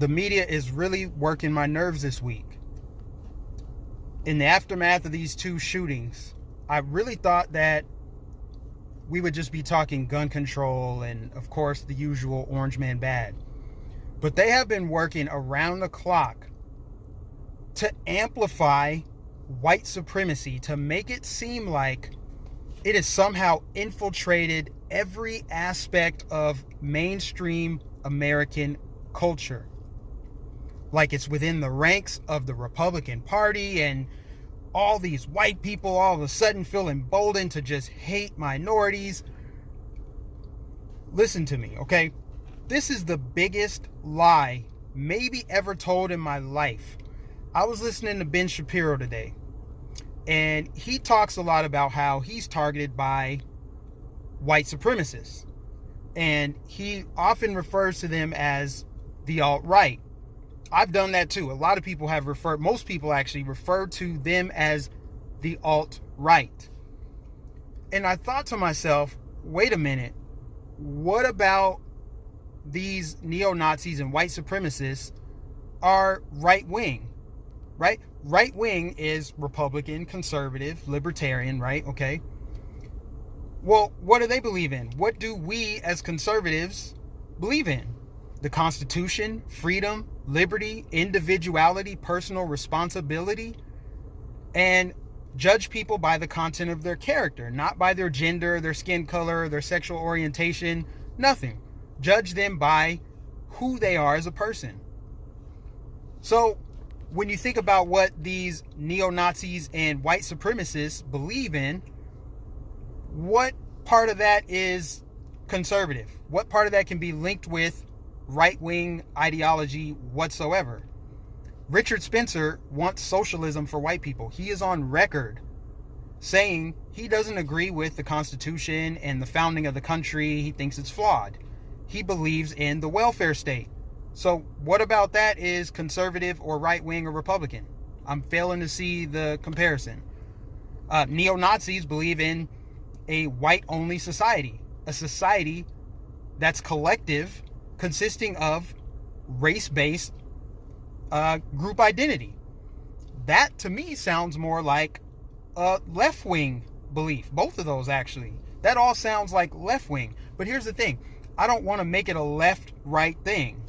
the media is really working my nerves this week. In the aftermath of these two shootings, I really thought that we would just be talking gun control and, of course, the usual orange man bad. But they have been working around the clock to amplify white supremacy, to make it seem like it has somehow infiltrated every aspect of mainstream American culture. Like it's within the ranks of the Republican Party, and all these white people all of a sudden feel emboldened to just hate minorities. Listen to me, okay? This is the biggest lie maybe ever told in my life. I was listening to Ben Shapiro today, and he talks a lot about how he's targeted by white supremacists. And he often refers to them as the alt-right. I've done that too. A lot of people have most people actually refer to them as the alt-right. And I thought to myself, wait a minute, what about these neo-Nazis and white supremacists are right-wing, right? Right-wing is Republican, conservative, libertarian, right? Okay. Well, what do they believe in? What do we as conservatives believe in? The Constitution, freedom, liberty, individuality, personal responsibility, and judge people by the content of their character, not by their gender, their skin color, their sexual orientation, nothing. Judge them by who they are as a person. So when you think about what these neo-Nazis and white supremacists believe in, what part of that is conservative? What part of that can be linked with right-wing ideology whatsoever? Richard Spencer wants socialism for white people. He is on record saying he doesn't agree with the Constitution and the founding of the country. He thinks it's flawed. He believes in the welfare state. So what about that is conservative or right-wing or Republican? I'm failing to see the comparison. Neo-Nazis believe in a white-only society, a society that's collective, consisting of race-based group identity. That, to me, sounds more like a left-wing belief. Both of those, actually. That all sounds like left-wing. But here's the thing. I don't want to make it a left-right thing.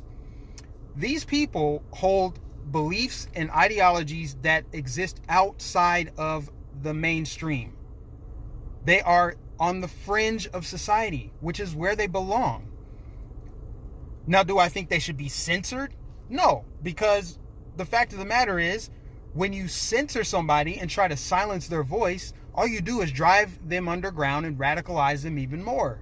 These people hold beliefs and ideologies that exist outside of the mainstream. They are on the fringe of society, which is where they belong. Now, do I think they should be censored? No, because the fact of the matter is, when you censor somebody and try to silence their voice, all you do is drive them underground and radicalize them even more.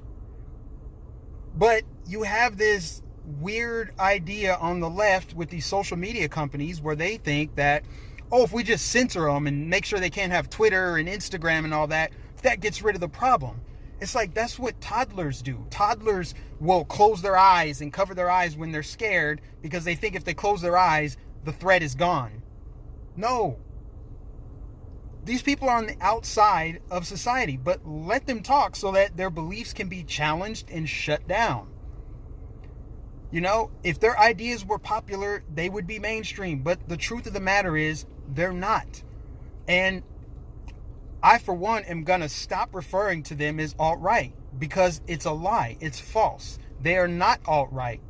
But you have this weird idea on the left with these social media companies where they think that, oh, if we just censor them and make sure they can't have Twitter and Instagram and all that, that gets rid of the problem. It's like that's what toddlers do. Toddlers will close their eyes and cover their eyes when they're scared because they think if they close their eyes, the threat is gone. No. These people are on the outside of society, but let them talk so that their beliefs can be challenged and shut down. You know, if their ideas were popular, they would be mainstream. But the truth of the matter is, they're not. And I, for one, am going to stop referring to them as alt-right because it's a lie. It's false. They are not alt-right.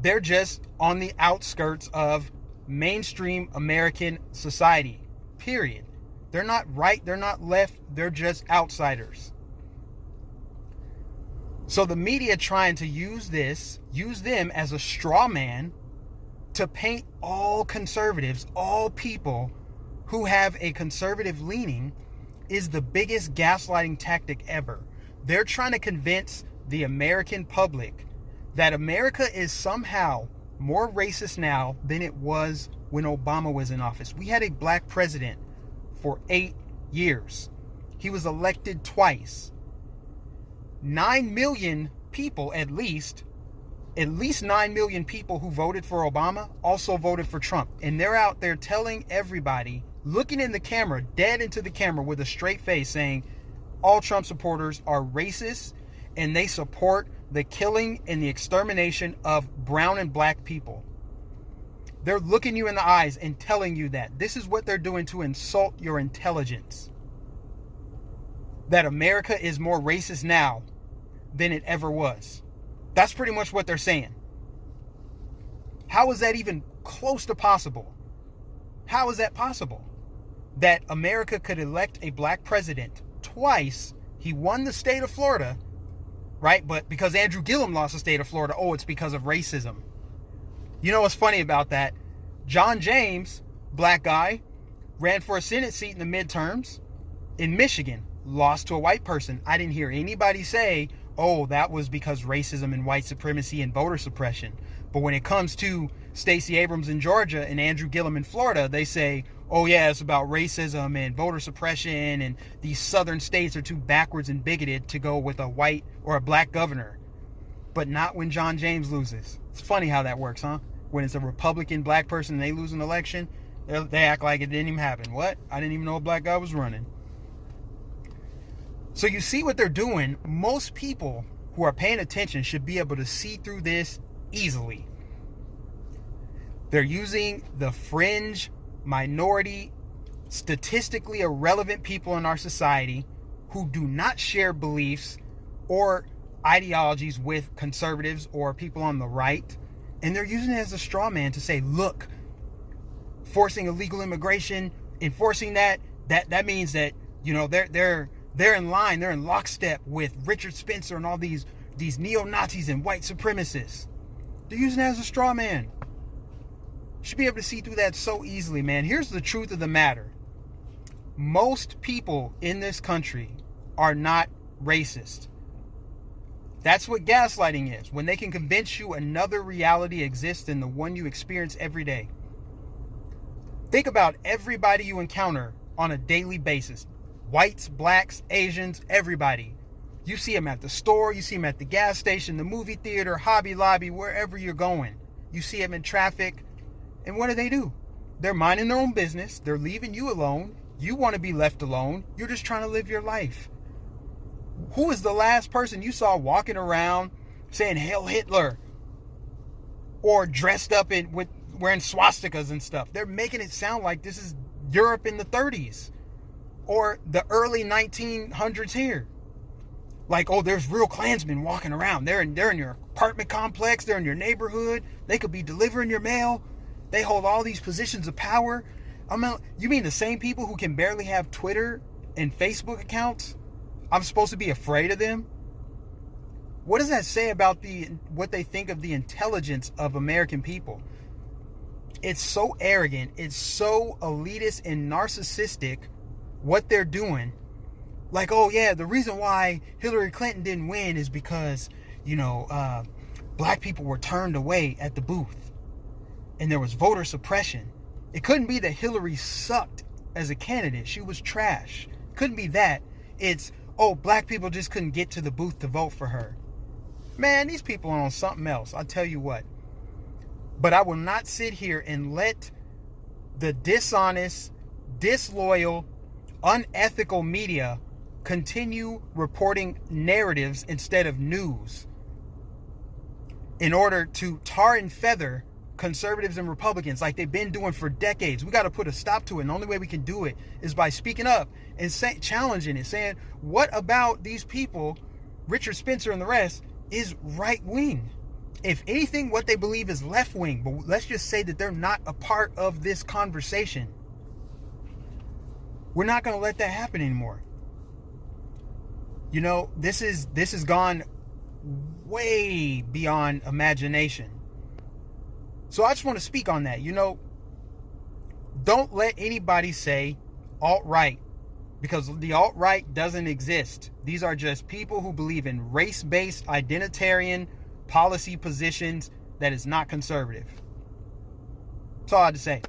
They're just on the outskirts of mainstream American society, period. They're not right. They're not left. They're just outsiders. So the media trying to use them as a straw man to paint all conservatives, all people who have a conservative leaning, is the biggest gaslighting tactic ever. They're trying to convince the American public that America is somehow more racist now than it was when Obama was in office. We had a black president for 8 years. He was elected twice. 9 million people, at least 9 million people who voted for Obama also voted for Trump. And they're out there telling everybody, looking in the camera, dead into the camera with a straight face, saying all Trump supporters are racist and they support the killing and the extermination of brown and black people. They're looking you in the eyes and telling you that. This is what they're doing to insult your intelligence. That America is more racist now than it ever was. That's pretty much what they're saying. How is that even close to possible? How is that possible? That America could elect a black president twice. He won the state of Florida, right? But because Andrew Gillum lost the state of Florida, oh, it's because of racism. You know what's funny about that? John James, black guy, ran for a Senate seat in the midterms in Michigan, lost to a white person. I didn't hear anybody say, oh, that was because racism and white supremacy and voter suppression. But when it comes to Stacey Abrams in Georgia and Andrew Gillum in Florida, they say, oh yeah, it's about racism and voter suppression, and these southern states are too backwards and bigoted to go with a white or a black governor. But not when John James loses. It's funny how that works, huh? When it's a Republican black person and they lose an election, they act like it didn't even happen. What? I didn't even know a black guy was running. So you see what they're doing. Most people who are paying attention should be able to see through this easily. They're using the fringe, minority, statistically irrelevant people in our society who do not share beliefs or ideologies with conservatives or people on the right. And they're using it as a straw man to say, look, forcing illegal immigration, enforcing that means that, you know, they're in line, they're in lockstep with Richard Spencer and all these neo-Nazis and white supremacists. They're using it as a straw man. You should be able to see through that so easily, man. Here's the truth of the matter. Most people in this country are not racist. That's what gaslighting is. When they can convince you another reality exists than the one you experience every day. Think about everybody you encounter on a daily basis. Whites, blacks, Asians, everybody. You see them at the store, you see them at the gas station, the movie theater, Hobby Lobby, wherever you're going. You see them in traffic. And what do? They're minding their own business. They're leaving you alone. You want to be left alone. You're just trying to live your life. Who is the last person you saw walking around saying Hail Hitler? Or dressed up with wearing swastikas and stuff? They're making it sound like this is Europe in the 30s. Or the early 1900s here. Like, oh, there's real Klansmen walking around. They're in your apartment complex. They're in your neighborhood. They could be delivering your mail. They hold all these positions of power. You mean the same people who can barely have Twitter and Facebook accounts? I'm supposed to be afraid of them? What does that say about what they think of the intelligence of American people? It's so arrogant. It's so elitist and narcissistic what they're doing. Like, oh yeah, the reason why Hillary Clinton didn't win is because, black people were turned away at the booth. And there was voter suppression. It couldn't be that Hillary sucked as a candidate. She was trash. It couldn't be that. It's, oh, black people just couldn't get to the booth to vote for her. Man, these people are on something else. I'll tell you what. But I will not sit here and let the dishonest, disloyal, unethical media continue reporting narratives instead of news in order to tar and feather conservatives and Republicans like they've been doing for decades. We got to put a stop to it. And the only way we can do it is by speaking up and challenging it, saying, what about these people, Richard Spencer and the rest, is right wing? If anything, what they believe is left wing. But let's just say that they're not a part of this conversation. We're not going to let that happen anymore. You know, this has gone way beyond imagination. So I just want to speak on that. You know, don't let anybody say alt-right, because the alt-right doesn't exist. These are just people who believe in race-based identitarian policy positions that is not conservative. That's all I had to say.